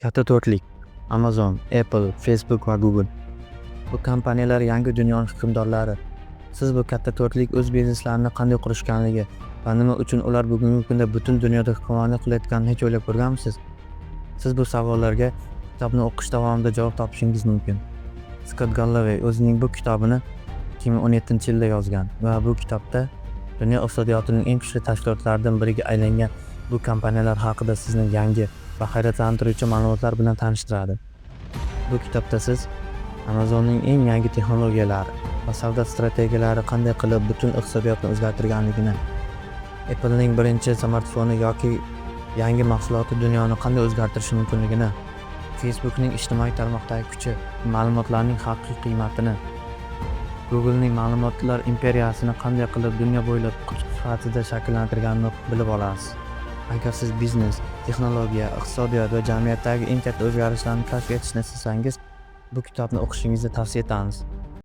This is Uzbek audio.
Katta to'rtlik: Amazon, Apple, Facebook va Google. Bu kompaniyalar yangi dunyoning hukmdorlari. Siz bu katta to'rtlik o'z bizneslarini qanday qurishganligi va nima uchun ular bugungi kunda butun dunyoda hukmronlik qilayotganini hech o'ylab ko'rganmisiz? Siz bu savollarga kitobni o'qish davomida javob topishingiz mumkin. Scott Galloway o'zining bu kitobini 2017-yilda yozgan va bu kitobda dunyo iqtisodiyotining eng kuchli tashkilotlaridan biriga aylangan bu kompaniyalar haqida sizni yangi va hayratlantiruvchi ma'lumotlar bilan tanishtiradi. Bu kitobda siz Amazonning eng yangi texnologiyalari va savdo strategiyalari qanday qilib butun iqtisodiyotni o'zgartirganligini, Apple'ning birinchi smartfoni yoki yangi mahsuloti dunyoni qanday o'zgartirishi mumkinligini, Facebook'ning ijtimoiy tarmoqdagi kuchi, ma'lumotlarning haqiqiy qiymatini, Google'ning ma'lumotlar imperiyasini qanday qilib dunyo bo'ylab kuch sifatida shakllantirganini bilib olasiz. Agar siz biznes, texnologiya, iqtisodiyot va jamiyatdagi eng katta o'zgarishlarni kashf etishni istasangiz, bu kitobni o'qishingizni tavsiya etamiz.